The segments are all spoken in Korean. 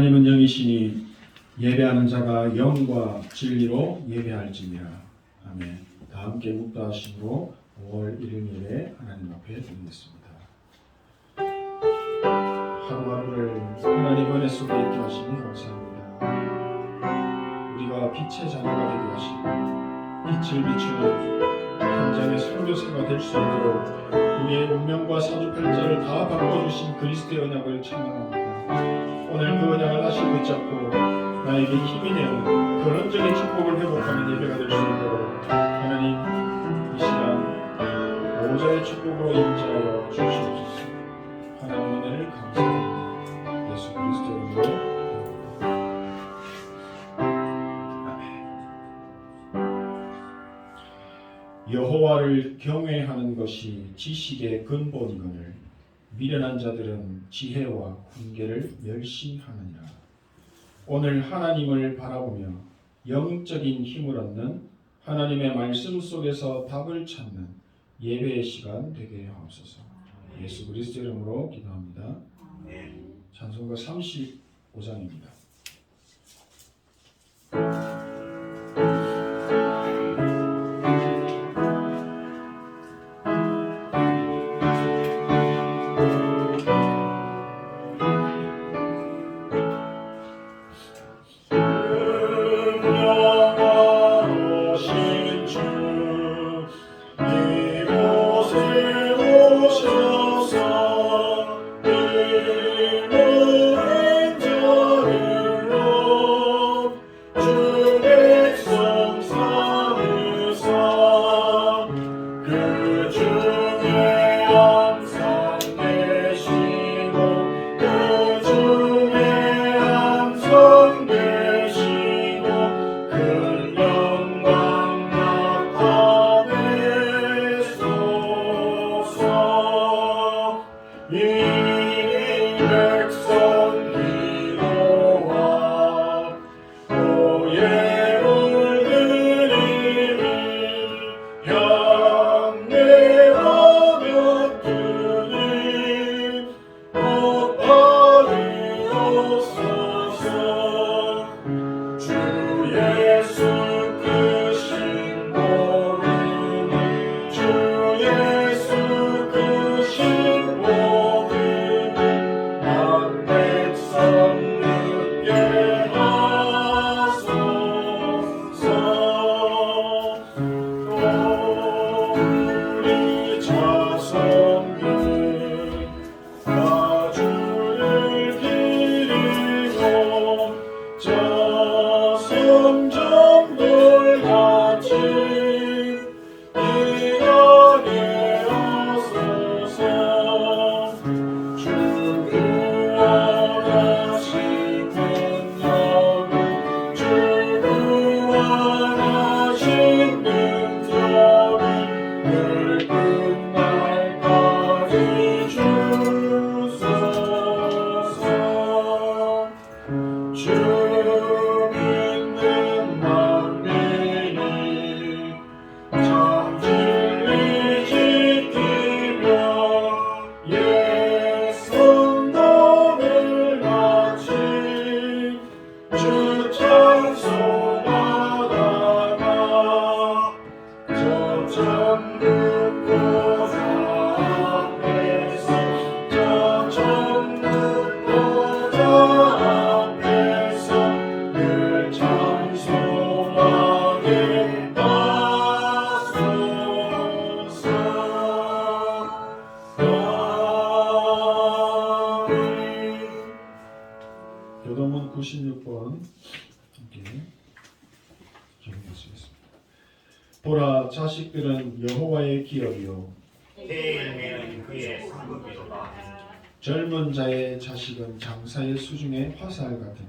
하나님은 영이시니 예배하는 자가 영과 진리로 예배할지니라. 아멘. 다 함께 묵다하심으로 5월 1일 예배 하나님 앞에 드리겠습니다. 하루하루를 하나님 은혜 속에 있게 하시니 감사합니다. 우리가 빛의 자녀가 되게 하시고 빛을 비추는 현장의 선교사가 될 수 있도록 우리의 운명과 사주팔자를 다 바꿔주신 그리스도의 언약을 찬양합니다. 오늘 그 언약을 다시 붙잡고 나에게 힘이 되는 근원적인 축복을 회복하는 예배가 될 수 있도록 하나님 이 시간 보호자의 축복으로 임재하여 주시옵소서. 하나님 은혜를 감사합니다. 예수 그리스도의 이름으로 여호와를 경외하는 것이 지식의 근본이거늘 미련한 자들은 지혜와 훈계를 멸시하느니라. 오늘 하나님을 바라보며 영적인 힘을 얻는 하나님의 말씀 속에서 답을 찾는 예배의 시간 되게 하옵소서. 예수 그리스도 이름으로 기도합니다. 찬송가 35장입니다. 교동문 96번 함께 정리하시겠습니다. 보라, 자식들은 여호와의 기업이요 태일매는 그의 상급이로다. 젊은 자의 자식은 장사의 수중의 화살 같으니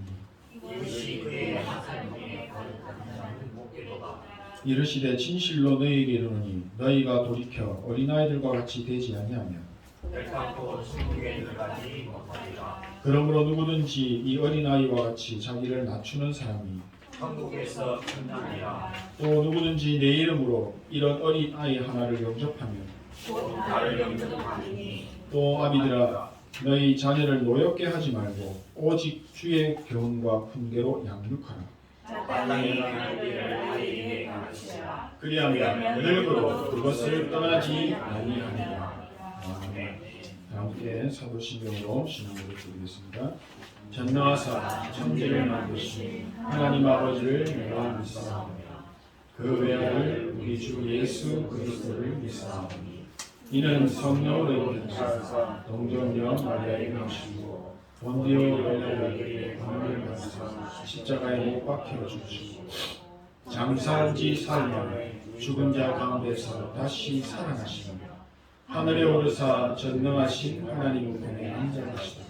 이것이 그의 하사님의 거룩한 목기로다. 이르시되 진실로 너희에게 이르노니 너희가 돌이켜 어린아이들과 같이 되지 아니하며 결단코 천국에 들어가지 못하리라. 그러므로 누구든지 이 어린아이와 같이 자기를 낮추는 사람이 천국에서 천당이라. 또 누구든지 내 이름으로 이런 어린아이 하나를 영접하며 나를 영접하니 또 아비들아 너희 자녀를 노엽게 하지 말고 오직 주의 교훈과 훈계로 양육하라. 마땅히 하나님을 아이에게 가르치라. 그리하면 늙어도 그것을 떠나지 아니하리라. 아멘. 함께 사도신경으로 신앙을 드리겠습니다. 전능하사 천지를 만드신 하나님 아버지를 내가 믿사오며 그 외아들 우리 주 예수 그리스도를 믿사오니 이는 성령으로 인하사 동정녀 마리아에게 나시고 본디오 빌라도에게 권한을 받으사 십자가에 못 박혀 죽으시고 장사한 지 사흘 만에 죽은 자 가운데서 다시 살아나시며 하늘에 오르사 전능하신 하나님 우편에 앉아계시다.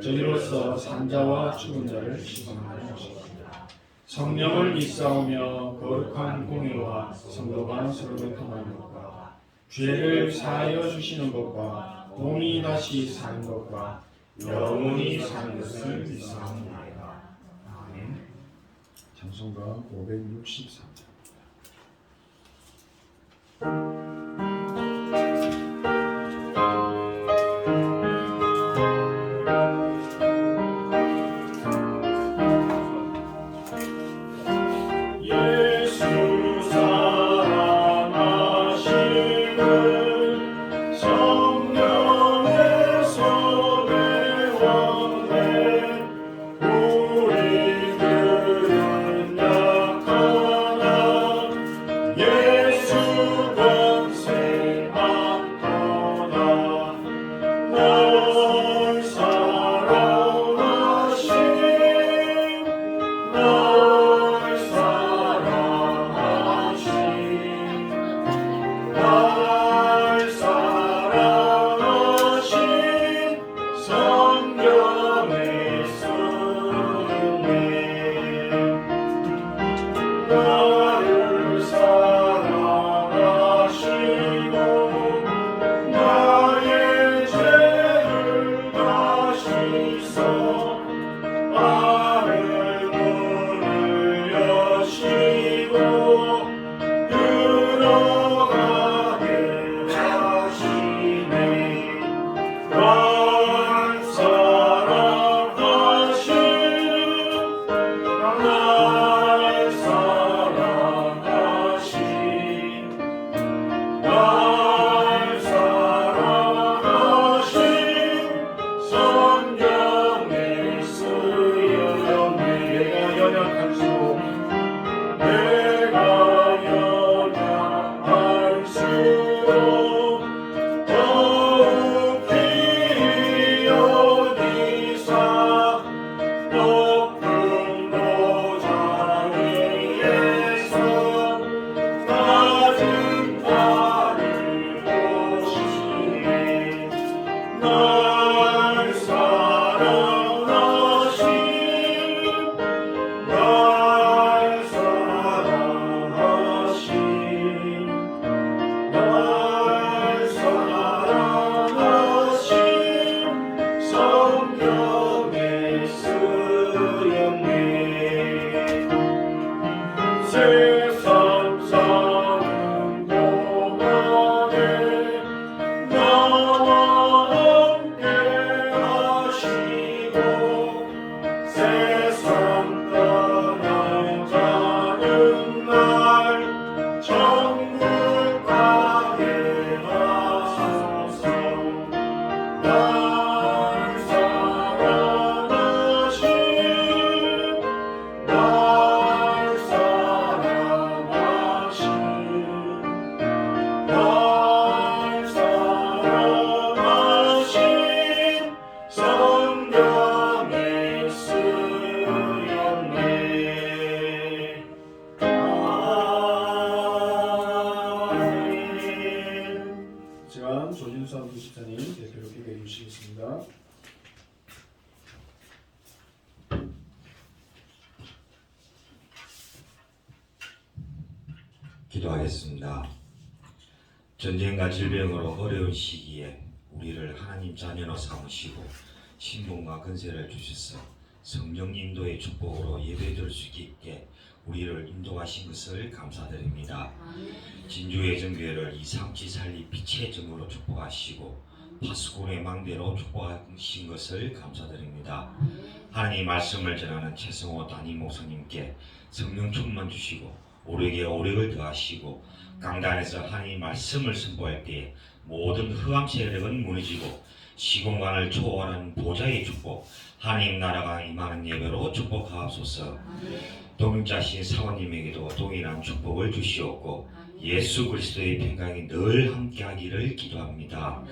저리로서 산자와 죽은 자를 시선하는 것이다. 성령을 믿사오며 거룩한 공예와 성도가 서로를 통하는 것과 죄를 사하여 주시는 것과 몸이 다시 사는 것과 영원히 사는 것을 믿사옵나이다. 아멘. 찬송가 563장. 기도하겠습니다. 전쟁과 질병으로 어려운 시기에 우리를 하나님 자녀로 삼으시고 신분과 권세를 주셔서 성령 인도의 축복으로 예배드릴 수 있게 우리를 인도하신 것을 감사드립니다. 진주예정교회를 이상치 살리 빛의 정으로 축복하시고 파수꾼의 망대로 축복하신 것을 감사드립니다. 하나님 말씀을 전하는 최성호 담임 목사님께 성령 충만 주시고 오력에 오력을 더하시고 강단에서 하나님 말씀을 선포할 때에 모든 흑암 세력은 무너지고 시공간을 초월하는 보좌의 축복, 하나님 나라가 임하는 예배로 축복하옵소서. 동역자신 사모님에게도 동일한 축복을 주시옵고 예수 그리스도의 평강이 늘 함께하기를 기도합니다.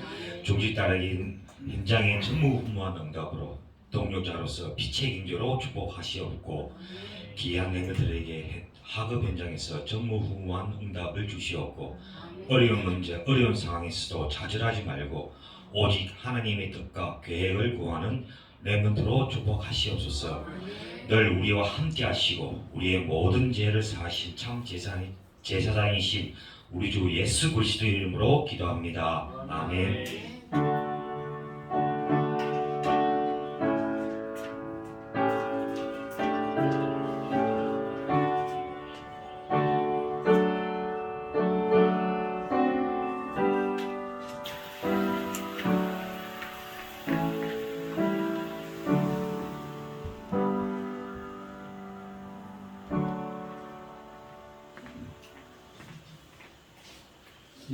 종직 따르기 현장의 전무후무한 응답으로 동역자로서 빛의 경제로 축복하시옵고 귀한 맹들에게 학업 현장에서 전무후무한 응답을 주시옵고 어려운 문제, 어려운 상황에서도 좌절하지 말고 오직 하나님의 뜻과 계획을 구하는 렘넌트로 축복하시옵소서. 늘 우리와 함께 하시고 우리의 모든 죄를 사하신 참 제사장이신 우리 주 예수 그리스도 이름으로 기도합니다. 아멘.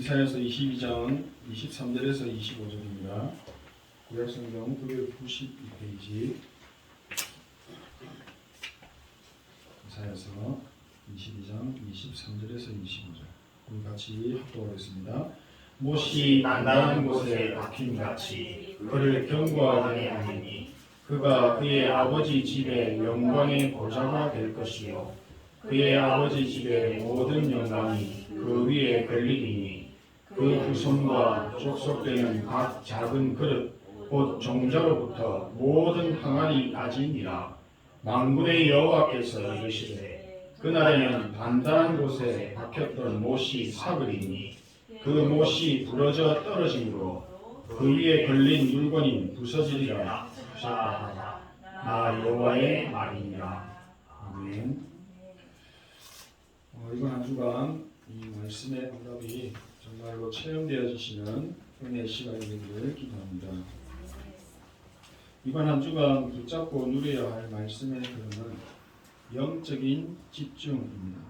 이사야서 22장 23절에서 25절입니다. 구약성경 992페이지 이사야서 22장 23절에서 25절 우리 같이 합독하겠습니다. 못이 단단한 곳에 박힘같이 그를 견고하게 하리니 그가 그의 아버지 집의 영광의 보좌가 될 것이요 그의 아버지 집의 모든 영광이 그 위에 걸리리니 그 후손과 족속되는 각 작은 그릇 곧 종자로부터 모든 항아리까지니라. 만군의 여호와께서 이르시되 그날에는 단단한 곳에 박혔던 못이 삭으리니 그 못이 부러져 떨어짐으로 그 위에 걸린 물건이 부서지리라 하셨다. 나 여호와의 말이니라. 아멘. 이번 한 주간 이 말씀의 응답이 정말로 체험되어지시는 은혜의 시간이 되기를 기도합니다. 이번 한 주간 붙잡고 누려야 할 말씀의 흐름은 영적인 집중입니다.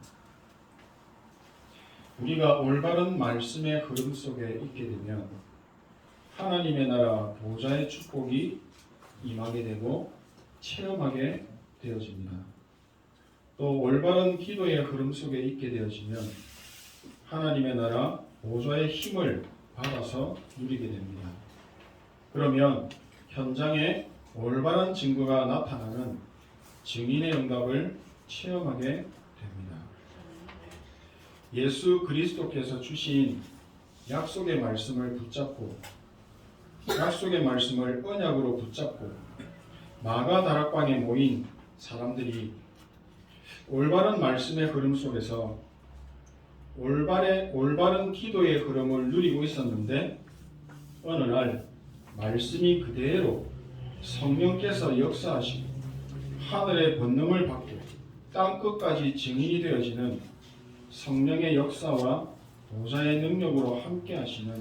우리가 올바른 말씀의 흐름 속에 있게 되면 하나님의 나라 보좌의 축복이 임하게 되고 체험하게 되어집니다. 또 올바른 기도의 흐름 속에 있게 되어지면 하나님의 나라 보좌의 힘을 받아서 누리게 됩니다. 그러면 현장에 올바른 증거가 나타나는 증인의 응답을 체험하게 됩니다. 예수 그리스도께서 주신 약속의 말씀을 붙잡고 약속의 말씀을 언약으로 붙잡고 마가 다락방에 모인 사람들이 올바른 말씀의 흐름 속에서 올바른 기도의 흐름을 누리고 있었는데 어느 날 말씀이 그대로 성령께서 역사하시고 하늘의 권능을 받고 땅끝까지 증인이 되어지는 성령의 역사와 보좌의 능력으로 함께 하시는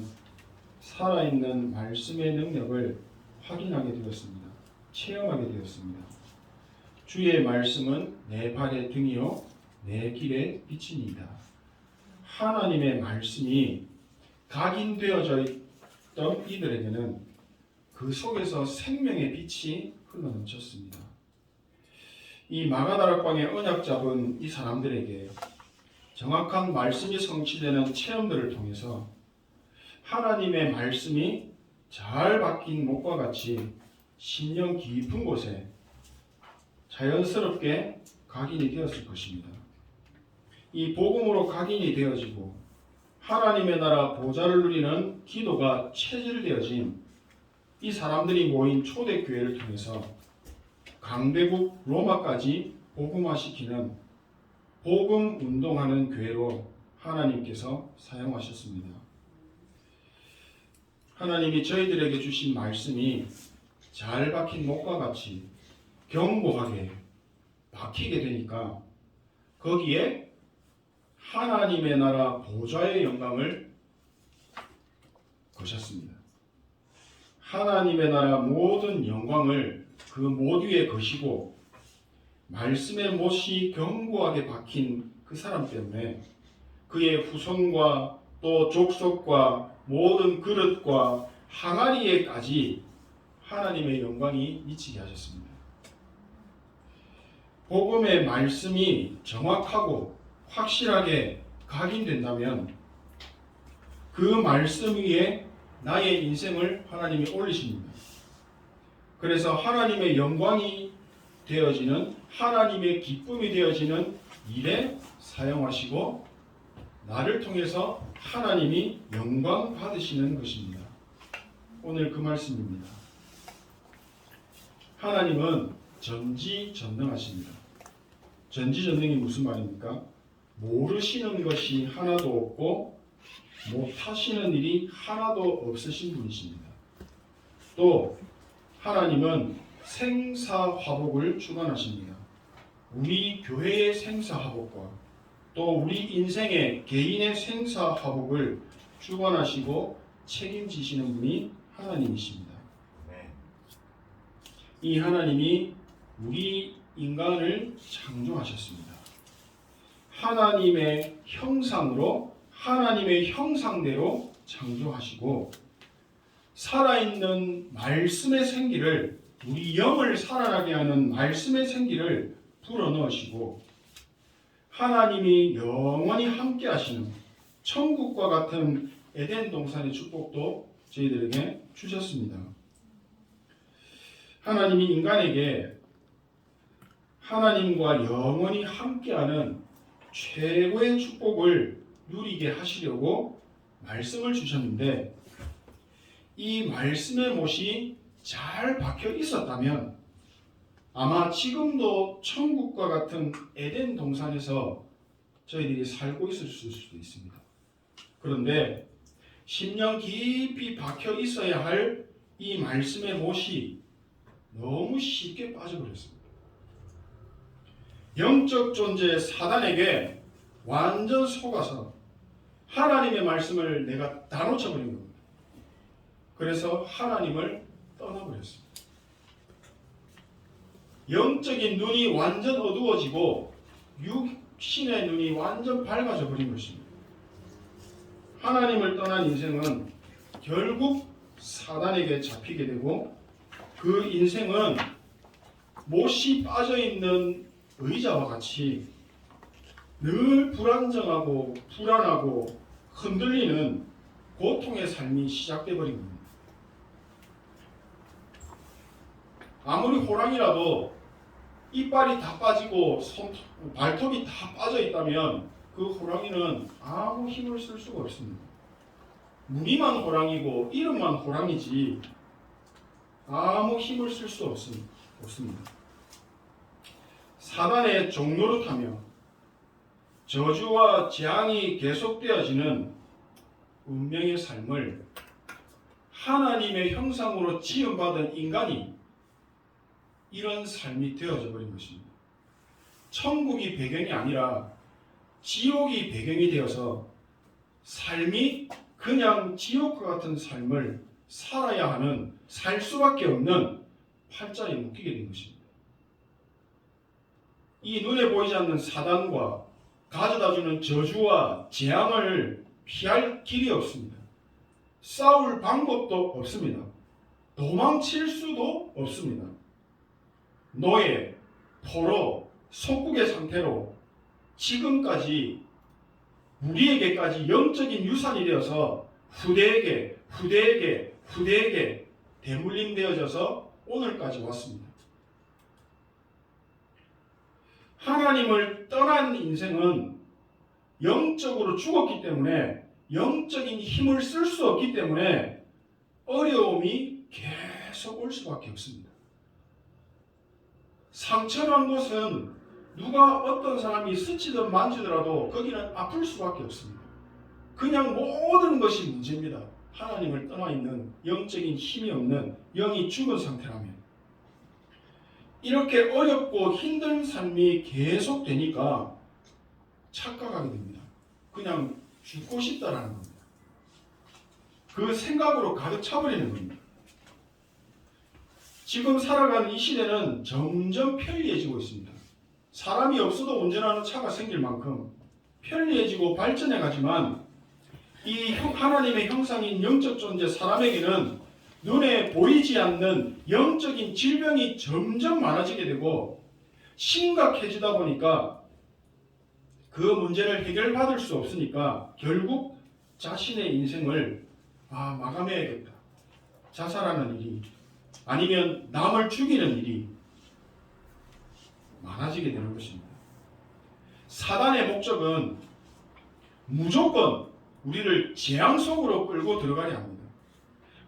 살아있는 말씀의 능력을 확인하게 되었습니다. 체험하게 되었습니다. 주의 말씀은 내 발의 등이요 내 길의 빛이니이다. 하나님의 말씀이 각인되어져 있던 이들에게는 그 속에서 생명의 빛이 흘러넘쳤습니다. 이 마가다락방의 언약 잡은 이 사람들에게 정확한 말씀이 성취되는 체험들을 통해서 하나님의 말씀이 잘 박힌 목과 같이 심령 깊은 곳에 자연스럽게 각인이 되었을 것입니다. 이 복음으로 각인이 되어지고 하나님의 나라 보좌를 누리는 기도가 체질되어진 이 사람들이 모인 초대교회를 통해서 강대국 로마까지 복음화시키는 복음 운동하는 교회로 하나님께서 사용하셨습니다. 하나님이 저희들에게 주신 말씀이 잘 박힌 목과 같이 견고하게 박히게 되니까 거기에 하나님의 나라 보좌의 영광을 거셨습니다. 하나님의 나라 모든 영광을 그 모두에 거시고 말씀의 못이 견고하게 박힌 그 사람 때문에 그의 후손과 또 족속과 모든 그릇과 항아리에까지 하나님의 영광이 미치게 하셨습니다. 복음의 말씀이 정확하고 확실하게 각인된다면 그 말씀 위에 나의 인생을 하나님이 올리십니다. 그래서 하나님의 영광이 되어지는, 하나님의 기쁨이 되어지는 일에 사용하시고 나를 통해서 하나님이 영광 받으시는 것입니다. 오늘 그 말씀입니다. 하나님은 전지전능하십니다. 전지전능이 무슨 말입니까? 모르시는 것이 하나도 없고 못하시는 일이 하나도 없으신 분이십니다. 또 하나님은 생사화복을 주관하십니다. 우리 교회의 생사화복과 또 우리 인생의 개인의 생사화복을 주관하시고 책임지시는 분이 하나님이십니다. 이 하나님이 우리 인간을 창조하셨습니다. 하나님의 형상으로, 하나님의 형상대로 창조하시고 살아있는 말씀의 생기를, 우리 영을 살아나게 하는 말씀의 생기를 불어넣으시고 하나님이 영원히 함께 하시는 천국과 같은 에덴 동산의 축복도 저희들에게 주셨습니다. 하나님이 인간에게 하나님과 영원히 함께하는 최고의 축복을 누리게 하시려고 말씀을 주셨는데 이 말씀의 못이 잘 박혀 있었다면 아마 지금도 천국과 같은 에덴 동산에서 저희들이 살고 있을 수도 있습니다. 그런데 심령 깊이 박혀 있어야 할 이 말씀의 못이 너무 쉽게 빠져버렸습니다. 영적 존재 사단에게 완전 속아서 하나님의 말씀을 내가 다 놓쳐버린 겁니다. 그래서 하나님을 떠나버렸습니다. 영적인 눈이 완전 어두워지고 육신의 눈이 완전 밝아져 버린 것입니다. 하나님을 떠난 인생은 결국 사단에게 잡히게 되고 그 인생은 못이 빠져있는 의자와 같이 늘 불안정하고 불안하고 흔들리는 고통의 삶이 시작돼 버린 겁니다. 아무리 호랑이라도 이빨이 다 빠지고 발톱이 다 빠져 있다면 그 호랑이는 아무 힘을 쓸 수가 없습니다. 무늬만 호랑이고 이름만 호랑이지 아무 힘을 쓸 수 없습니다. 사단의 종노릇하며 저주와 재앙이 계속되어지는 운명의 삶을 하나님의 형상으로 지음받은 인간이 이런 삶이 되어져 버린 것입니다. 천국이 배경이 아니라 지옥이 배경이 되어서 삶이 그냥 지옥과 같은 삶을 살아야 하는, 살 수밖에 없는 팔자에 묶이게 된 것입니다. 이 눈에 보이지 않는 사단과 가져다주는 저주와 재앙을 피할 길이 없습니다. 싸울 방법도 없습니다. 도망칠 수도 없습니다. 노예, 포로, 속국의 상태로 지금까지 우리에게까지 영적인 유산이 되어서 후대에게 대물림되어져서 오늘까지 왔습니다. 하나님을 떠난 인생은 영적으로 죽었기 때문에, 영적인 힘을 쓸 수 없기 때문에 어려움이 계속 올 수밖에 없습니다. 상처난 곳은 누가 어떤 사람이 스치든 만지더라도 거기는 아플 수밖에 없습니다. 그냥 모든 것이 문제입니다. 하나님을 떠나 있는 영적인 힘이 없는 영이 죽은 상태라면. 이렇게 어렵고 힘든 삶이 계속 되니까 착각하게 됩니다. 그냥 죽고 싶다라는 겁니다. 그 생각으로 가득 차버리는 겁니다. 지금 살아가는 이 시대는 점점 편리해지고 있습니다. 사람이 없어도 운전하는 차가 생길 만큼 편리해지고 발전해 가지만 이 하나님의 형상인 영적 존재 사람에게는 눈에 보이지 않는 영적인 질병이 점점 많아지게 되고 심각해지다 보니까 그 문제를 해결받을 수 없으니까 결국 자신의 인생을 마감해야겠다. 자살하는 일이 아니면 남을 죽이는 일이 많아지게 되는 것입니다. 사단의 목적은 무조건 우리를 재앙 속으로 끌고 들어가려 합니다.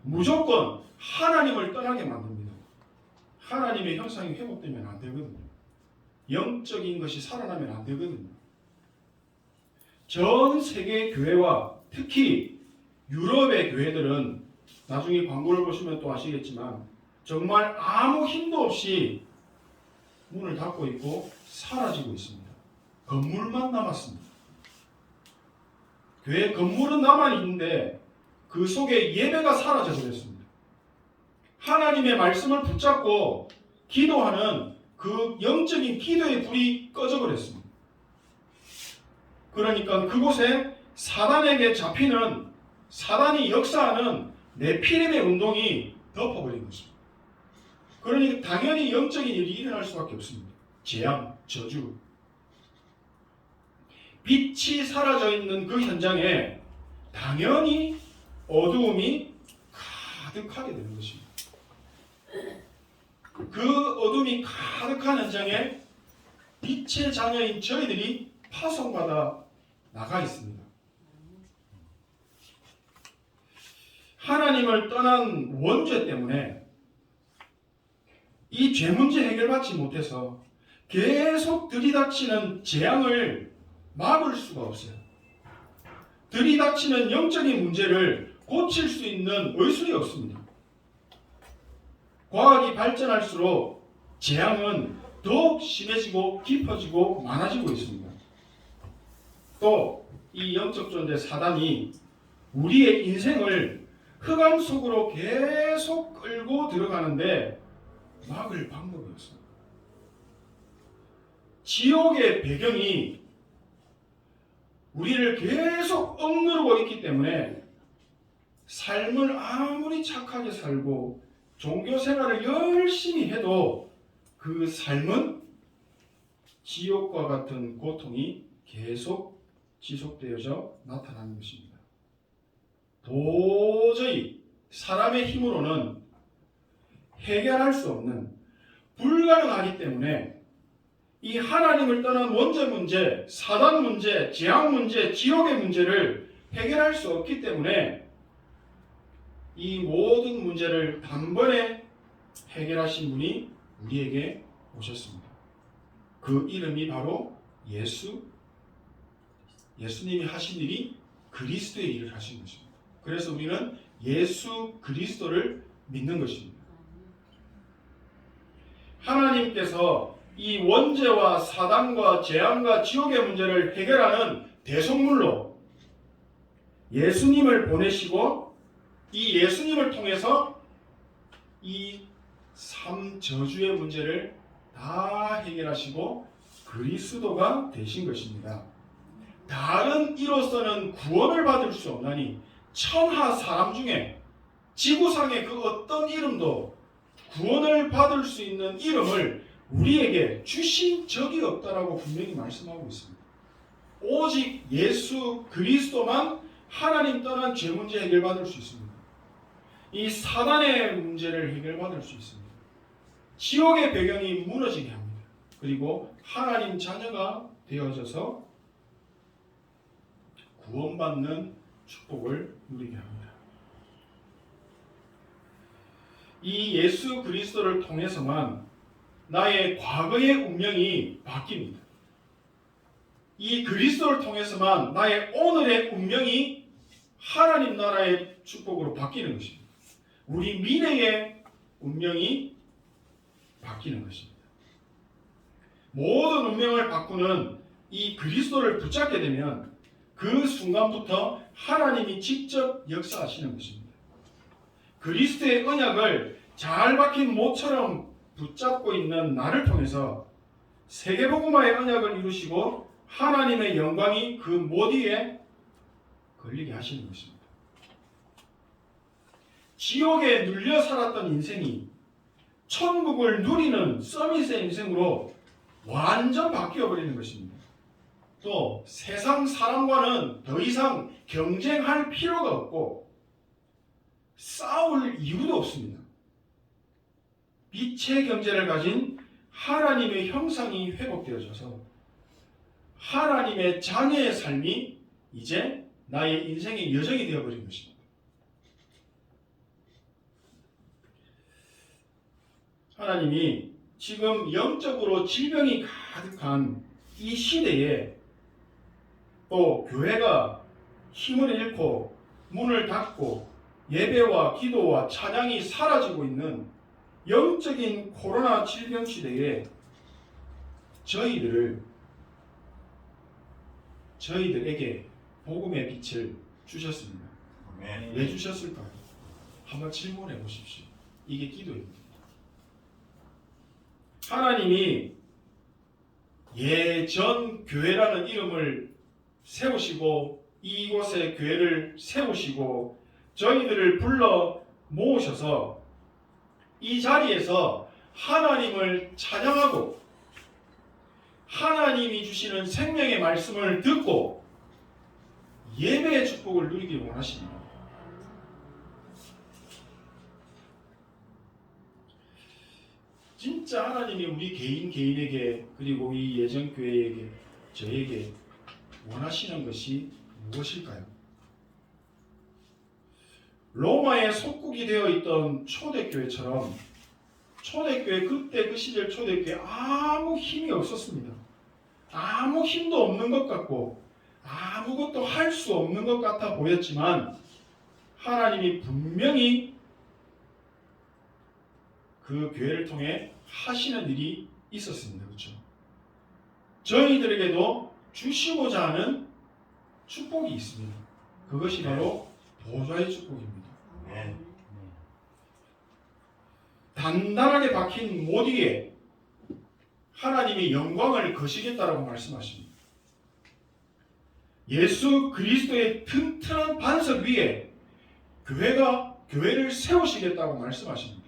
무조건 하나님을 떠나게 만듭니다. 하나님의 형상이 회복되면 안 되거든요. 영적인 것이 살아나면 안 되거든요. 전 세계 교회와 특히 유럽의 교회들은 나중에 광고를 보시면 또 아시겠지만 정말 아무 힘도 없이 문을 닫고 있고 사라지고 있습니다. 건물만 남았습니다. 교회 건물은 남아있는데 그 속에 예배가 사라져 버렸습니다. 하나님의 말씀을 붙잡고 기도하는 그 영적인 기도의 불이 꺼져 버렸습니다. 그러니까 그곳에 사단에게 잡히는, 사단이 역사하는 네피림의 운동이 덮어버린 것입니다. 그러니까 당연히 영적인 일이 일어날 수밖에 없습니다. 재앙, 저주. 빛이 사라져 있는 그 현장에 당연히 어두움이 가득하게 되는 것입니다. 그 어둠이 가득한 현장에 빛의 자녀인 저희들이 파송받아 나가 있습니다. 하나님을 떠난 원죄 때문에 이 죄 문제 해결받지 못해서 계속 들이닥치는 재앙을 막을 수가 없어요. 들이닥치는 영적인 문제를 고칠 수 있는 의술이 없습니다. 과학이 발전할수록 재앙은 더욱 심해지고 깊어지고 많아지고 있습니다. 또 이 영적 존재 사단이 우리의 인생을 흑암 속으로 계속 끌고 들어가는데 막을 방법이 없습니다. 지옥의 배경이 우리를 계속 억누르고 있기 때문에 삶을 아무리 착하게 살고 종교 생활을 열심히 해도 그 삶은 지옥과 같은 고통이 계속 지속되어져 나타나는 것입니다. 도저히 사람의 힘으로는 해결할 수 없는, 불가능하기 때문에 이 하나님을 떠난 원죄 문제, 사단 문제, 재앙 문제, 지옥의 문제를 해결할 수 없기 때문에 이 모든 문제를 단번에 해결하신 분이 우리에게 오셨습니다. 그 이름이 바로 예수님이 하신 일이 그리스도의 일을 하신 것입니다. 그래서 우리는 예수 그리스도를 믿는 것입니다. 하나님께서 이 원죄와 사단과 재앙과 지옥의 문제를 해결하는 대속물로 예수님을 보내시고 이 예수님을 통해서 이 삼저주의 문제를 다 해결하시고 그리스도가 되신 것입니다. 다른 이로서는 구원을 받을 수 없나니 천하 사람 중에 지구상의 그 어떤 이름도 구원을 받을 수 있는 이름을 우리에게 주신 적이 없다라고 분명히 말씀하고 있습니다. 오직 예수 그리스도만 하나님 떠난 죄 문제 해결받을 수 있습니다. 이 사단의 문제를 해결받을 수 있습니다. 지옥의 배경이 무너지게 합니다. 그리고 하나님 자녀가 되어져서 구원받는 축복을 누리게 합니다. 이 예수 그리스도를 통해서만 나의 과거의 운명이 바뀝니다. 이 그리스도를 통해서만 나의 오늘의 운명이 하나님 나라의 축복으로 바뀌는 것입니다. 우리 미래의 운명이 바뀌는 것입니다. 모든 운명을 바꾸는 이 그리스도를 붙잡게 되면 그 순간부터 하나님이 직접 역사하시는 것입니다. 그리스도의 언약을 잘 박힌 못처럼 붙잡고 있는 나를 통해서 세계복음화의 언약을 이루시고 하나님의 영광이 그 못 위에 걸리게 하시는 것입니다. 지옥에 눌려 살았던 인생이 천국을 누리는 서밋의 인생으로 완전 바뀌어 버리는 것입니다. 또 세상 사람과는 더 이상 경쟁할 필요가 없고 싸울 이유도 없습니다. 빛의 경제를 가진 하나님의 형상이 회복되어져서 하나님의 자녀의 삶이 이제 나의 인생의 여정이 되어버린 것입니다. 하나님이 지금 영적으로 질병이 가득한 이 시대에 또 교회가 힘을 잃고 문을 닫고 예배와 기도와 찬양이 사라지고 있는 영적인 코로나 질병 시대에 저희들에게 복음의 빛을 주셨습니다. 왜 주셨을까요? 한번 질문해 보십시오. 이게 기도입니다. 하나님이 예전 교회라는 이름을 세우시고 이곳에 교회를 세우시고 저희들을 불러 모으셔서 이 자리에서 하나님을 찬양하고 하나님이 주시는 생명의 말씀을 듣고 예배의 축복을 누리길 원하십니다. 진짜 하나님이 우리 개인에게 그리고 이 예전교회에게 저에게 원하시는 것이 무엇일까요? 로마에 속국이 되어 있던 초대교회처럼 초대교회 그때 그 시절 초대교회 아무 힘이 없었습니다. 아무 힘도 없는 것 같고 아무것도 할 수 없는 것 같아 보였지만 하나님이 분명히 그 교회를 통해 하시는 일이 있었습니다. 그렇죠? 저희들에게도 주시고자 하는 축복이 있습니다. 그것이 바로 보좌의 축복입니다. 단단하게 박힌 못 위에 하나님이 영광을 거시겠다라고 말씀하십니다. 예수 그리스도의 튼튼한 반석 위에 교회를 세우시겠다고 말씀하십니다.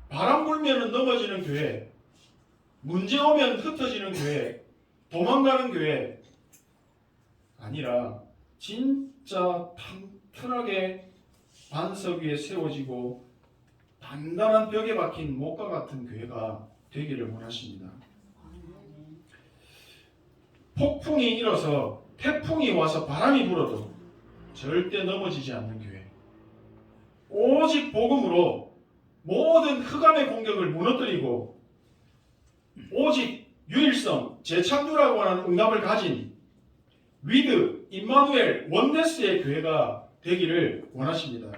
바람 불면 넘어지는 교회, 문제 오면 흩어지는 교회, 도망가는 교회 아니라 진짜 튼튼하게 반석 위에 세워지고 단단한 벽에 박힌 못과 같은 교회가 되기를 원하십니다. 폭풍이 일어서 태풍이 와서 바람이 불어도 절대 넘어지지 않는 교회. 오직 복음으로 모든 흑암의 공격을 무너뜨리고 오직 유일성, 재창조라고 하는 응답을 가진 위드, 임마누엘, 원네스의 교회가 되기를 원하십니다.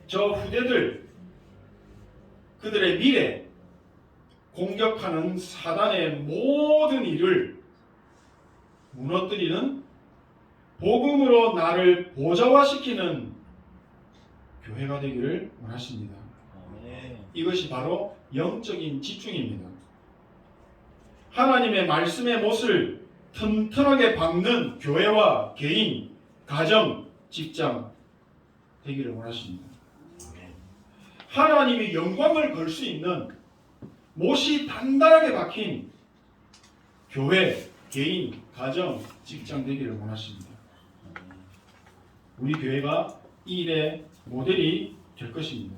저 후대들, 그들의 미래, 공격하는 사단의 모든 일을 무너뜨리는 복음으로 나를 보좌화시키는 교회가 되기를 원하십니다. 이것이 바로 영적인 집중입니다. 하나님의 말씀의 못을 튼튼하게 박는 교회와 개인, 가정, 직장 되기를 원하십니다. 하나님이 영광을 걸 수 있는 못이 단단하게 박힌 교회, 개인, 가정, 직장 되기를 원하십니다. 우리 교회가 이 일의 모델이 될 것입니다.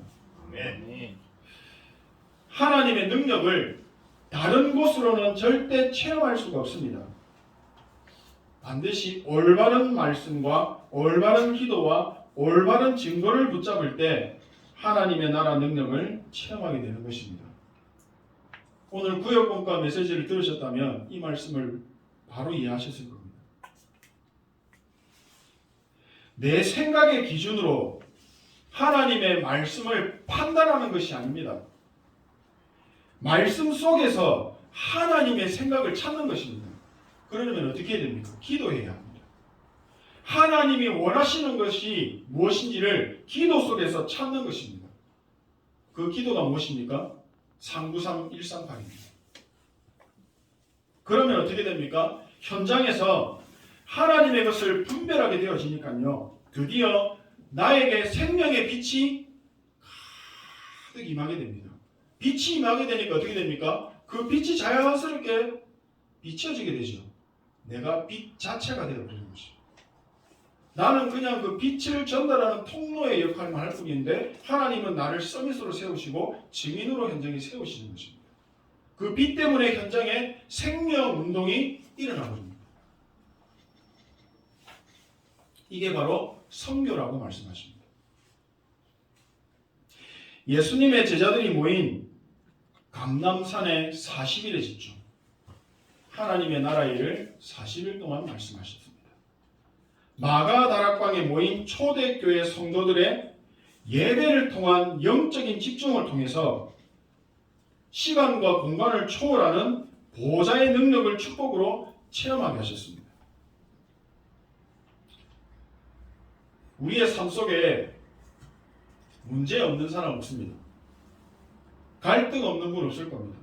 하나님의 능력을 다른 곳으로는 절대 체험할 수가 없습니다. 반드시 올바른 말씀과 올바른 기도와 올바른 증거를 붙잡을 때 하나님의 나라 능력을 체험하게 되는 것입니다. 오늘 구역본과 메시지를 들으셨다면 이 말씀을 바로 이해하셨을 겁니다. 내 생각의 기준으로 하나님의 말씀을 판단하는 것이 아닙니다. 말씀 속에서 하나님의 생각을 찾는 것입니다. 그러려면 어떻게 해야 됩니까? 기도해야 합니다. 하나님이 원하시는 것이 무엇인지를 기도 속에서 찾는 것입니다. 그 기도가 무엇입니까? 393-138입니다. 그러면 어떻게 됩니까? 현장에서 하나님의 것을 분별하게 되어지니까요. 드디어 나에게 생명의 빛이 가득 임하게 됩니다. 빛이 임하게 되니까 어떻게 됩니까? 그 빛이 자연스럽게 비춰지게 되죠. 내가 빛 자체가 되어버리는 것이죠. 나는 그냥 그 빛을 전달하는 통로의 역할만 할 뿐인데 하나님은 나를 서밋으로 세우시고 증인으로 현장에 세우시는 것입니다. 그 빛 때문에 현장에 생명 운동이 일어나버립니다. 이게 바로 선교라고 말씀하십니다. 예수님의 제자들이 모인 감람산에 40일의 집중, 하나님의 나라의 일을 40일 동안 말씀하셨습니다. 마가다락방에 모인 초대교회 성도들의 예배를 통한 영적인 집중을 통해서 시간과 공간을 초월하는 보좌의 능력을 축복으로 체험하게 하셨습니다. 우리의 삶 속에 문제 없는 사람 없습니다. 갈등 없는 분 없을 겁니다.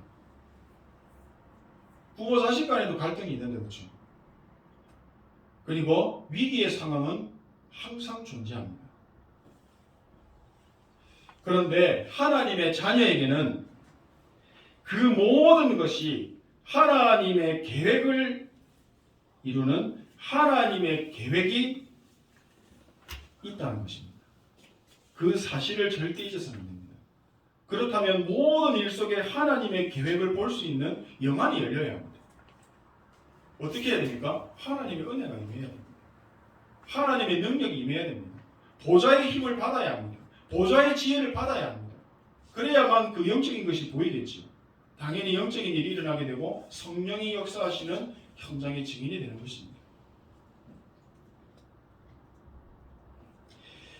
부모 자식 간에도 갈등이 있는데 그렇죠. 그리고 위기의 상황은 항상 존재합니다. 그런데 하나님의 자녀에게는 그 모든 것이 하나님의 계획을 이루는 하나님의 계획이 있다는 것입니다. 그 사실을 절대 잊어서는 안 됩니다. 그렇다면 모든 일 속에 하나님의 계획을 볼 수 있는 영안이 열려야 합니다. 어떻게 해야 됩니까? 하나님의 은혜가 임해야 됩니다. 하나님의 능력이 임해야 됩니다. 보좌의 힘을 받아야 합니다. 보좌의 지혜를 받아야 합니다. 그래야만 그 영적인 것이 보이겠지요. 당연히 영적인 일이 일어나게 되고 성령이 역사하시는 현장의 증인이 되는 것입니다.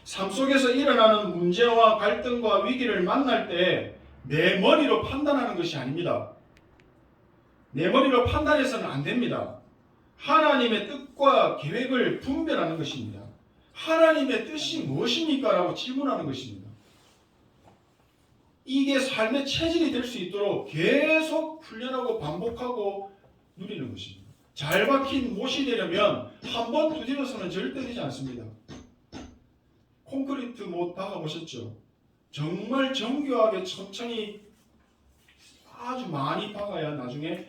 삶 속에서 일어나는 문제와 갈등과 위기를 만날 때 내 머리로 판단하는 것이 아닙니다. 내 머리로 판단해서는 안 됩니다. 하나님의 뜻과 계획을 분별하는 것입니다. 하나님의 뜻이 무엇입니까? 라고 질문하는 것입니다. 이게 삶의 체질이 될 수 있도록 계속 훈련하고 반복하고 누리는 것입니다. 잘 박힌 못이 되려면 한 번 두드려서는 절대 되지 않습니다. 콘크리트 못 박아보셨죠? 정말 정교하게 천천히 아주 많이 박아야 나중에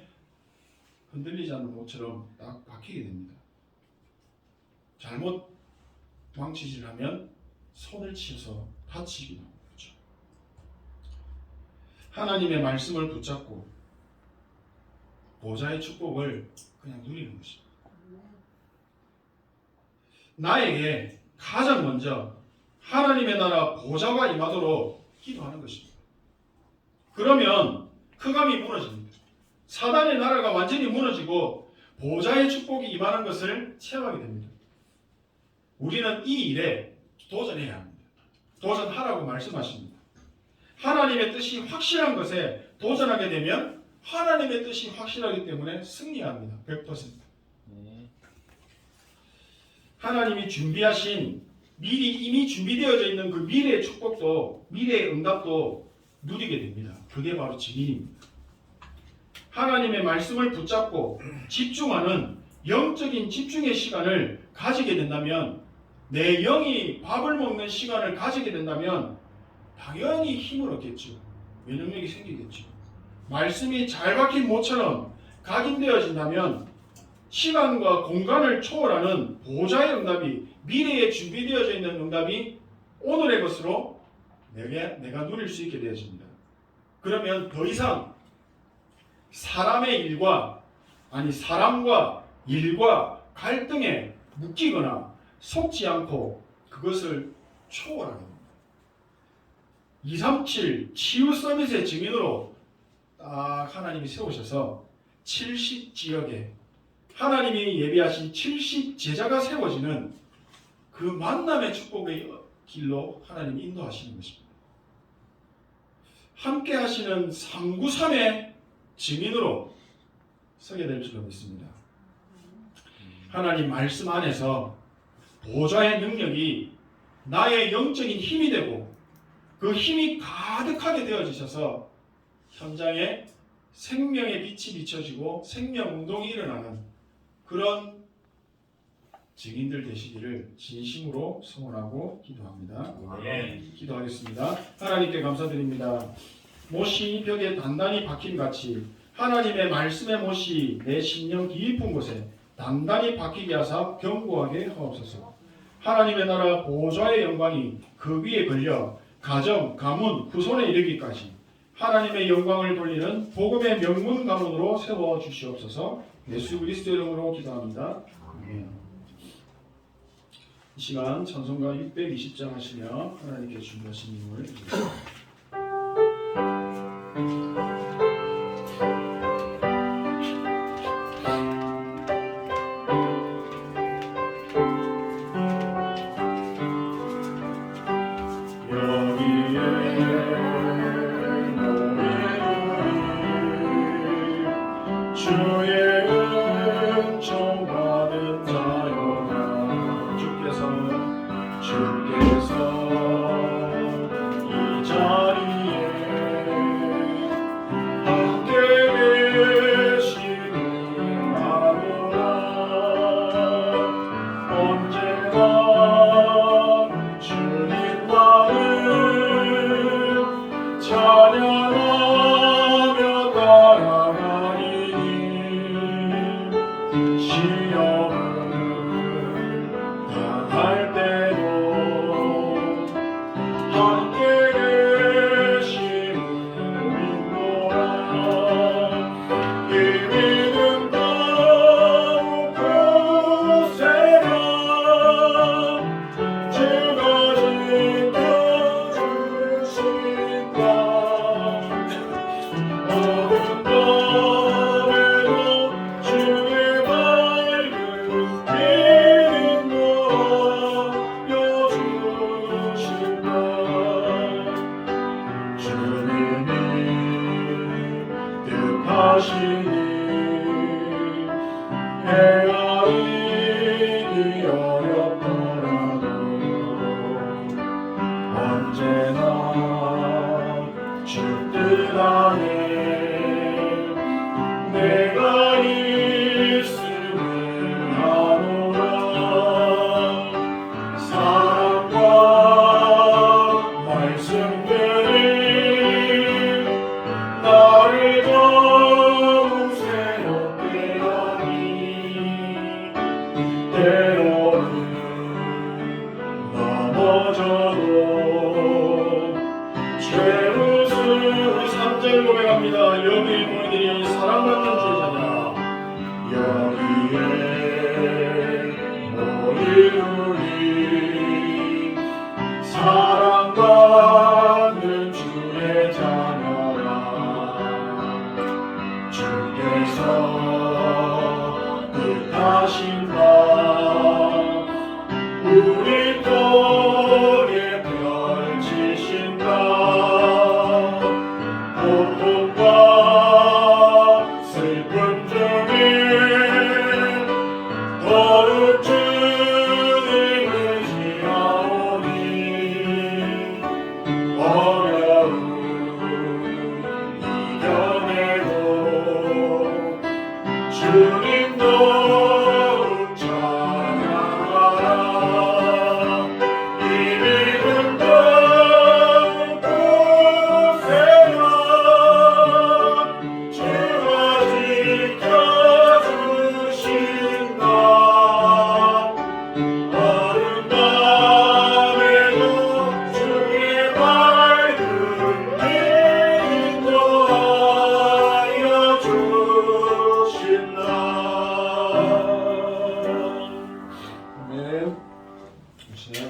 흔들리지 않는 못처럼 딱 박히게 됩니다. 잘못 망치질하면 손을 치어서 다치기도 하고 그렇죠. 하나님의 말씀을 붙잡고 보좌의 축복을 그냥 누리는 것입니다. 나에게 가장 먼저 하나님의 나라 보좌가 임하도록 기도하는 것입니다. 그러면 흑암이 무너집니다. 사단의 나라가 완전히 무너지고 보좌의 축복이 임하는 것을 체험하게 됩니다. 우리는 이 일에 도전해야 합니다. 도전하라고 말씀하십니다. 하나님의 뜻이 확실한 것에 도전하게 되면 하나님의 뜻이 확실하기 때문에 승리합니다. 100%. 하나님이 준비하신 미리 이미 준비되어져 있는 그 미래의 축복도 미래의 응답도 누리게 됩니다. 그게 바로 증인입니다. 하나님의 말씀을 붙잡고 집중하는 영적인 집중의 시간을 가지게 된다면 내 영이 밥을 먹는 시간을 가지게 된다면 당연히 힘을 얻겠죠. 면역력이 생기겠죠. 말씀이 잘 박힌 모처럼 각인되어진다면 시간과 공간을 초월하는 보좌의 응답이 미래에 준비되어져 있는 응답이 오늘의 것으로 내가 누릴 수 있게 되어집니다. 그러면 더 이상 사람의 일과 사람과 일과 갈등에 묶이거나 속지 않고 그것을 초월하게 됩니다. 237 치유 서밋의 증인으로 딱 하나님이 세우셔서 70지역에 하나님이 예비하신 70 제자가 세워지는 그 만남의 축복의 길로 하나님이 인도하시는 것입니다. 함께 하시는 393의 증인으로 서게 될 줄로 믿습니다. 하나님 말씀 안에서 보좌의 능력이 나의 영적인 힘이 되고 그 그 힘이 가득하게 되어지셔서 현장에 생명의 빛이 비춰지고 생명운동이 일어나는 그런 증인들 되시기를 진심으로 소원하고 기도합니다. 기도하겠습니다. 하나님께 감사드립니다. 못이 벽에 단단히 박힘같이 하나님의 말씀의 못이 내 심령 깊은 곳에 단단히 박히게 하사 견고하게 하옵소서. 하나님의 나라 보좌의 영광이 그 위에 걸려 가정, 가문, 후손에 이르기까지 하나님의 영광을 돌리는 복음의 명문 가문으로 세워주시옵소서. 예수 그리스도 이름으로 기도합니다. 아멘. 이 시간 찬송가 620장 하시며 하나님께 준비하신 임을 드리겠습니다.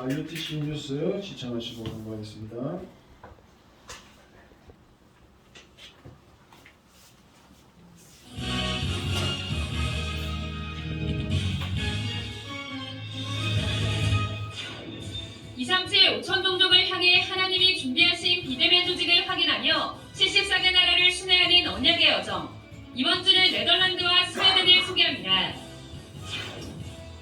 IUTC 뉴스 시청하시고 공부하겠습니다. 이삼칠 5천 종족을 향해 하나님이 준비하신 비대면 조직을 확인하며 74개 나라를 순회하는 언약의 여정. 이번 주는 네덜란드와 스웨덴을 소개합니다.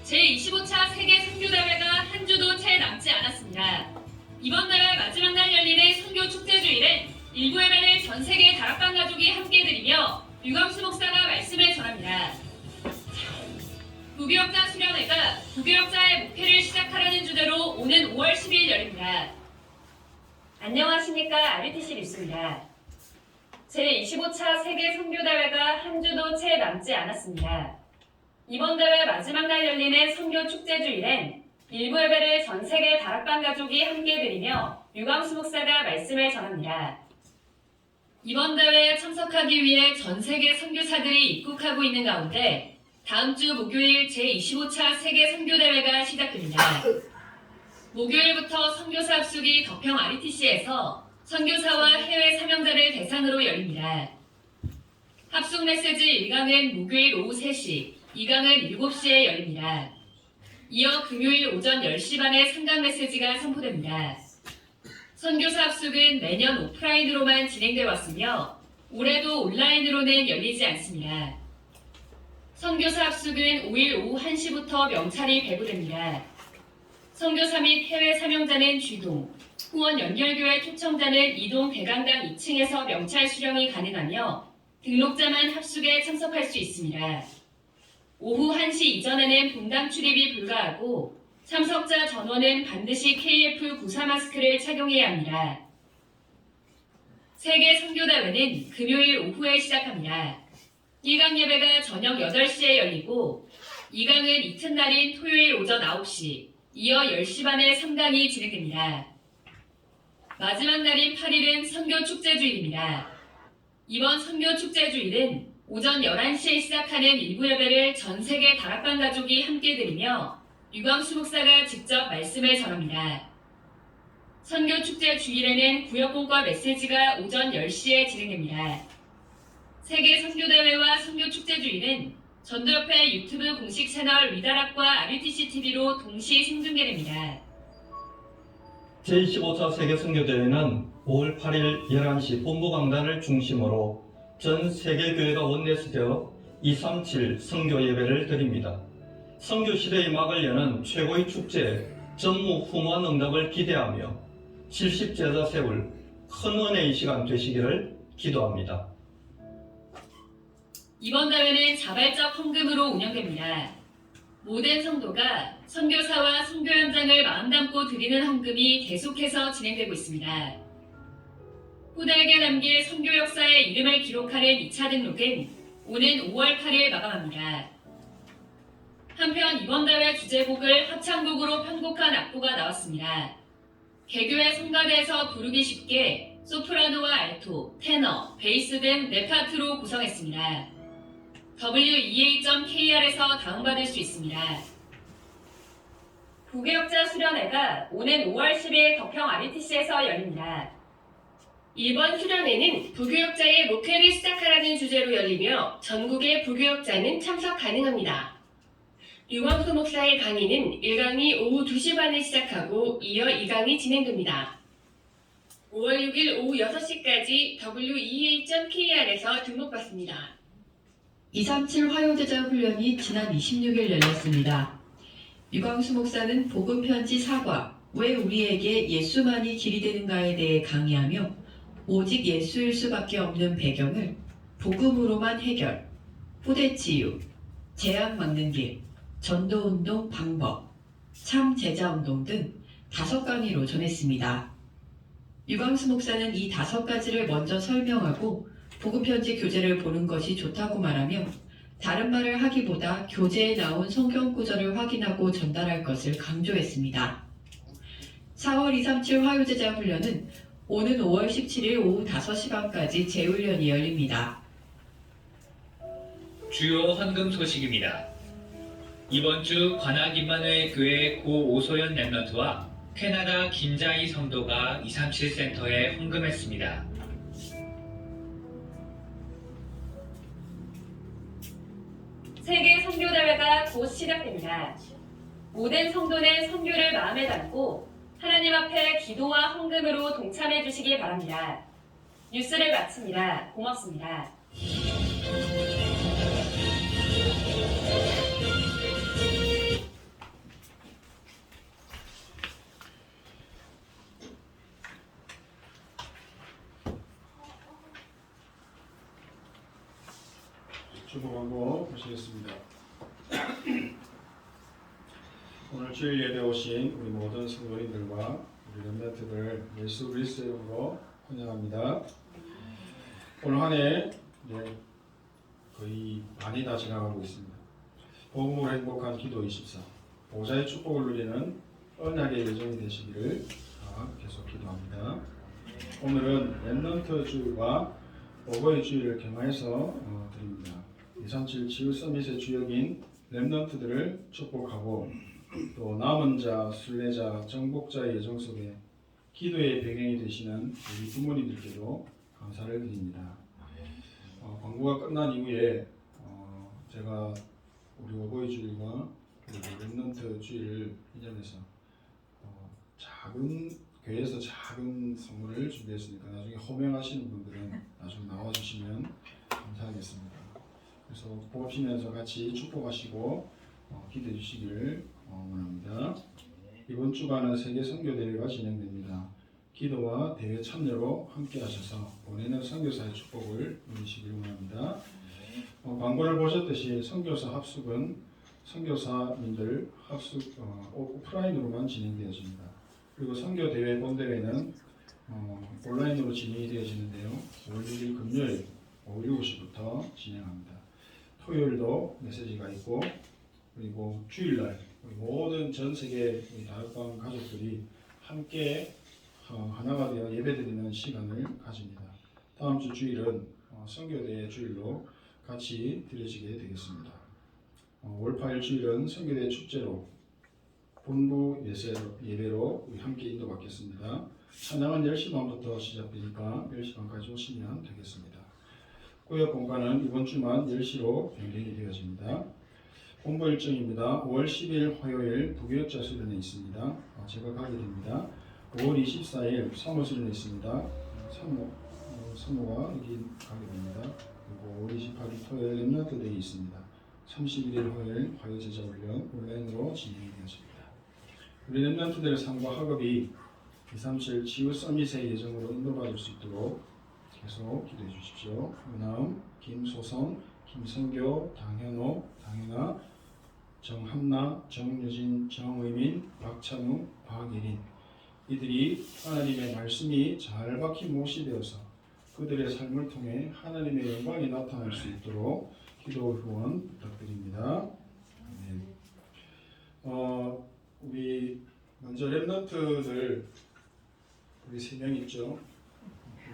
제25차 세계 선교대회가 한 주도 채 남지 않았습니다. 이번 달의 마지막 날 열리는 선교 축제 주일엔 일부 예배를 전 세계 다락방 가족이 함께 드리며 유광수 목사가 말씀을 전합니다. 부교역자 수련회가 부교역자의 목회를 시작하라는 주제로 오는 5월 10일 열립니다. 안녕하십니까, RUTC 뉴스입니다. 제25차 세계 선교대회가 한 주도 채 남지 않았습니다. 이번 대회 마지막 날 열리는 선교 축제 주일엔 일부 예배를 전 세계 다락방 가족이 함께 드리며 유광수 목사가 말씀을 전합니다. 이번 대회에 참석하기 위해 전 세계 선교사들이 입국하고 있는 가운데 다음 주 목요일 제25차 세계 선교대회가 시작됩니다. 목요일부터 선교사 합숙이 덕평 RUTC에서 선교사와 해외 사명자를 대상으로 열립니다. 합숙 메시지 1강은 목요일 오후 3시, 2강은 7시에 열립니다. 이어 금요일 오전 10시 반에 상강 메시지가 선포됩니다. 선교사 합숙은 매년 오프라인으로만 진행되어 왔으며 올해도 온라인으로는 열리지 않습니다. 선교사 합숙은 5일 오후 1시부터 명찰이 배부됩니다. 선교사 및 해외 사명자는 G동, 후원 연결교회 초청자는 이동 대강당 2층에서 명찰 수령이 가능하며 등록자만 합숙에 참석할 수 있습니다. 오후 1시 이전에는 분당 출입이 불가하고 참석자 전원은 반드시 KF94 마스크를 착용해야 합니다. 세계 선교대회는 금요일 오후에 시작합니다. 1강 예배가 저녁 8시에 열리고 2강은 이튿날인 토요일 오전 9시, 이어 10시 반에 3강이 진행됩니다. 마지막 날인 8일은 선교축제주일입니다. 이번 선교축제주일은 오전 11시에 시작하는 일부 예배를 전 세계 다락방 가족이 함께 드리며 유광수 목사가 직접 말씀을 전합니다. 선교축제 주일에는 구역공과 메시지가 오전 10시에 진행됩니다. 세계 선교대회와 선교축제 주일은 전도협회 유튜브 공식 채널 위다락과 RUTC TV로 동시 생중계됩니다. 제25차 세계 선교대회는 5월 8일 11시 본부 강단을 중심으로 전 세계교회가 원내스되어 237 선교 예배를 드립니다. 선교 시대의 막을 여는 최고의 축제, 전무후무한 응답을 기대하며 70제자 세울 큰 은혜의 시간 되시기를 기도합니다. 이번 대회는 자발적 헌금으로 운영됩니다. 모든 성도가 선교사와 선교 현장을 마음 담고 드리는 헌금이 계속해서 진행되고 있습니다. 후대에게 남길 선교 역사의 이름을 기록하는 2차 등록은 오는 5월 8일 마감합니다. 한편 이번 대회 주제곡을 합창곡으로 편곡한 악보가 나왔습니다. 개교회 성가대에서 부르기 쉽게 소프라노와 알토, 테너, 베이스 등 4파트로 구성했습니다. wea.kr에서 다운받을 수 있습니다. 부교역자 수련회가 오는 5월 10일 덕평 RUTC에서 열립니다. 이번 수련회는 부교역자의 목회를 시작하라는 주제로 열리며 전국의 부교역자는 참석 가능합니다. 유광수 목사의 강의는 1강이 오후 2시 반에 시작하고 이어 2강이 진행됩니다. 5월 6일 오후 6시까지 wea.kr에서 등록받습니다. 237 화요제자 훈련이 지난 26일 열렸습니다. 유광수 목사는 복음편지 사과, 왜 우리에게 예수만이 길이 되는가에 대해 강의하며 오직 예수일 수밖에 없는 배경을 복음으로만 해결, 후대치유, 재앙 막는 길, 전도운동 방법, 참 제자운동 등 5강의로 전했습니다. 유광수 목사는 이 5가지를 먼저 설명하고 복음편지 교재를 보는 것이 좋다고 말하며 다른 말을 하기보다 교재에 나온 성경 구절을 확인하고 전달할 것을 강조했습니다. 4월 237 화요제자 훈련은 오는 5월 17일 오후 5시 반까지 재훈련이 열립니다. 주요 헌금 소식입니다. 이번 주 관악 임마누엘 교회 고 오소연 랩런트와 캐나다 김자희 성도가 237 센터에 헌금했습니다. 세계 선교대회가 곧 시작됩니다. 모든 성도는 선교를 마음에 담고 하나님 앞에 기도와 헌금으로 동참해 주시기 바랍니다. 뉴스를 마칩니다. 고맙습니다. 주보 광고 보시겠습니다. 오늘 주일 예배 오신 우리 모든 성도님들과 우리 렘넌트들 예수 그리스도 이름으로 환영합니다. 오늘 한 해 거의 많이 다 지나가고 있습니다. 복음으로 행복한 기도 24, 보좌의 축복을 누리는 언약의 예정이 되시기를 계속 기도합니다. 오늘은 렘넌트 주일과 어버이 주일을 겸해서 드립니다. 237 치유 서밋의 주역인 렘넌트들을 축복하고 또 남은 자, 순례자, 정복자의 예정 속에 기도의 배경이 되시는 우리 부모님들께도 감사를 드립니다. 광고가 끝난 이후에 제가 우리 어버이 주일과 렘넌트 주일을 기념해서 작은 교회에서 작은 선물을 준비했으니까 나중에 호명하시는 분들은 나중에 나와주시면 감사하겠습니다. 그래서 보시면서 같이 축복하시고 기도해 주시기를 원합니다. 이번 주간은 세계 선교 대회가 진행됩니다. 기도와 대회 참여로 함께 하셔서 보내는 선교사의 축복을 누리시기를 원합니다. 광고를 보셨듯이 선교사 합숙은 선교사님들 합숙 오프라인으로만 진행되어집니다. 그리고 선교 대회 본대회는 온라인으로 진행이 되어지는데요. 5월 6일 금요일 오후 7시부터 진행합니다. 토요일도 메시지가 있고 그리고 주일날 우리 모든 전 세계 우리 다락방 가족들이 함께 하나가 되어 예배드리는 시간을 가집니다. 다음 주 주일은 선교대회 주일로 같이 드려지게 되겠습니다. 5월 8일 주일은 선교대 축제로 본부 예배로 우리 함께 인도받겠습니다. 찬양은 10시 반부터 시작되니까 10시 반까지 오시면 되겠습니다. 구역 공간은 이번 주만 10시로 변경이 되어집니다. 본부 일정입니다. 5월 10일 화요일 부교역자 수련회 있습니다. 제가 가게 됩니다. 5월 24일 사무실에 있습니다. 사무가 여기 가게 됩니다. 그리고 5월 28일 토요일 렘넌트 데이 있습니다. 31일 화요일 화요제자 훈련 온라인으로 진행이 되었습니다. 우리 렘넌트들의 상과 학업이 237 치유 서밋의 예정으로 인도받을 수 있도록 계속 기도해 주십시오. 은하음, 김소성, 김성교, 당현호, 당현아, 정한나, 정유진, 정의민, 박찬우, 박예린 이들이 하나님의 말씀이 잘 박힌 못이 되어서 그들의 삶을 통해 하나님의 영광이 나타날 수 있도록 기도 후원 부탁드립니다. 네. 우리 먼저 렘넌트들 우리 3명 있죠.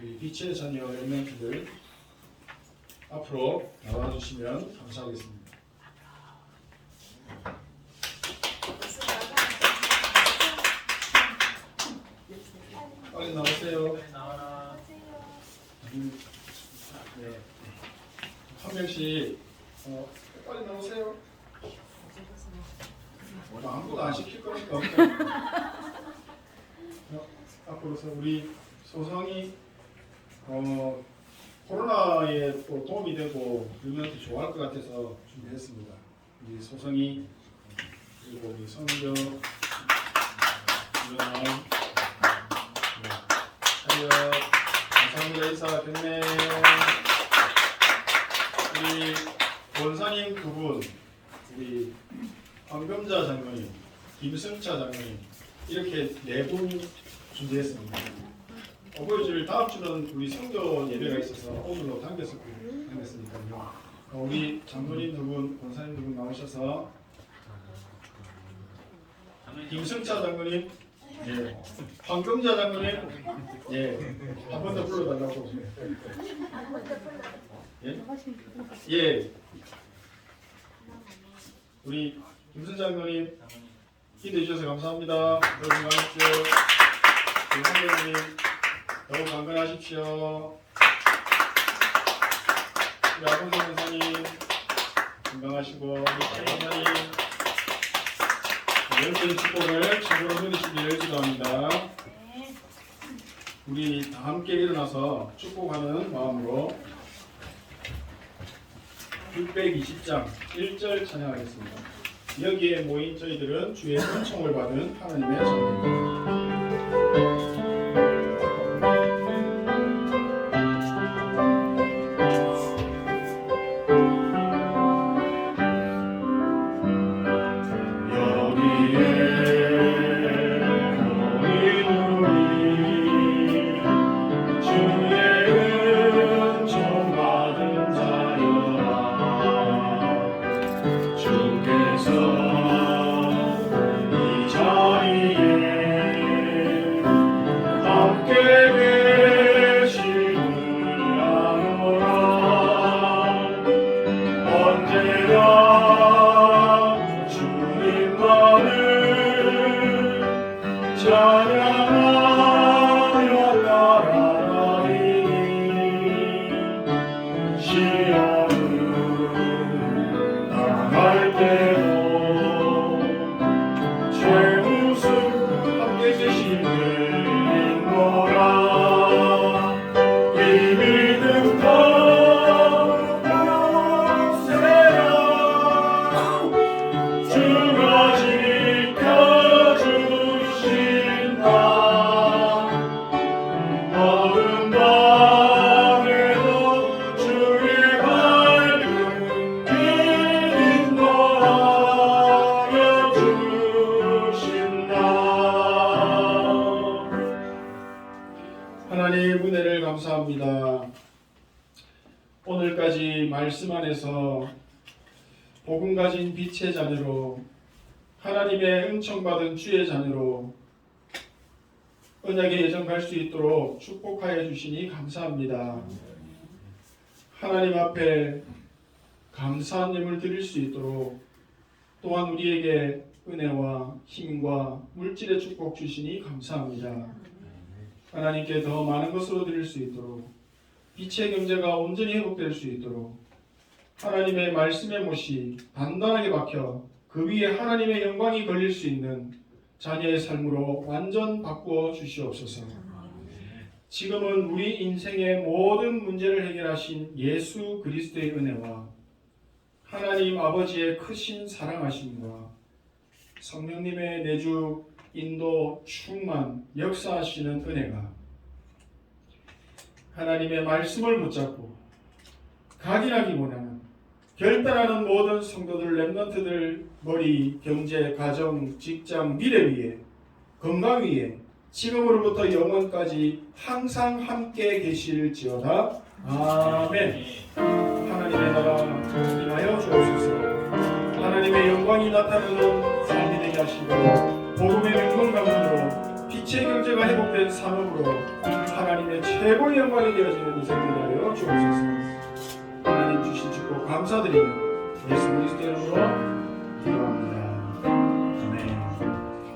우리 빛의 자녀 렘넌트들 앞으로 나와주시면 감사하겠습니다. 빨리 나오세요. 네. 한 명씩 빨리 나오세요. 아무것도 안 시킬 거니까. 앞으로서 우리 소성이 코로나에 또 도움이 되고 렘넌트 좋아할 것 같아서 준비했습니다. 우리 소성이 그리고 우리 성교 차렷 감사합니다. 인사 됐네. 우리 원사님 2분, 우리 황금자 장로님, 김승차 장로님 이렇게 4분 준비했습니다. 어버이 주일 다음 주는 우리 성교 예배가 있어서 오늘로 당겼으니까요. 우리 장로님 2분, 권사님 2분 나오셔서 김승차 장로님, 예, 황금자 장로님, 예, 한 번 더 불러달라고. 예, 예, 우리 김승차 장로님 기대해 주셔서 감사합니다. 여러분 건강하십시오. 우리 황교님 너무 건강하십시오. 우리 아버지 권사님 건강하시고 우리 권사님 열정의 축복을 최고로 누리시기를 기도합니다. 우리 다 함께 일어나서 축복하는 마음으로 620장 1절 찬양하겠습니다. 여기에 모인 저희들은 주의 은총을 받은 하나님의 자녀입니다. 말씀 안에서 복음 가진 빛의 자녀로 하나님의 은총받은 주의 자녀로 언약의 여정 갈 수 있도록 축복하여 주시니 감사합니다. 하나님 앞에 감사한 예물 드릴 수 있도록 또한 우리에게 은혜와 힘과 물질의 축복 주시니 감사합니다. 하나님께 더 많은 것으로 드릴 수 있도록 빛의 경제가 온전히 회복될 수 있도록 하나님의 말씀의 못이 단단하게 박혀 그 위에 하나님의 영광이 걸릴 수 있는 자녀의 삶으로 완전 바꾸어 주시옵소서. 지금은 우리 인생의 모든 문제를 해결하신 예수 그리스도의 은혜와 하나님 아버지의 크신 사랑하심과 성령님의 내주 인도 충만 역사하시는 은혜가 하나님의 말씀을 붙잡고 각인하기보다는 결단하는 모든 성도들, 렘넌트들 머리, 경제, 가정, 직장, 미래 위에 건강 위에 지금으로부터 영원까지 항상 함께 계실지어다. 아멘. 하나님의 나라 임하여 주옵소서. 하나님의 영광이 나타나는 삶이 되게 하시고 복음의 명분 가문으로 빛의 경제가 회복된 산업으로 하나님의 최고의 영광이 되어지는 인생들이 하여 주옵소서. 하나님 주신 축복 감사드리며 예수 그리스도의 이름으로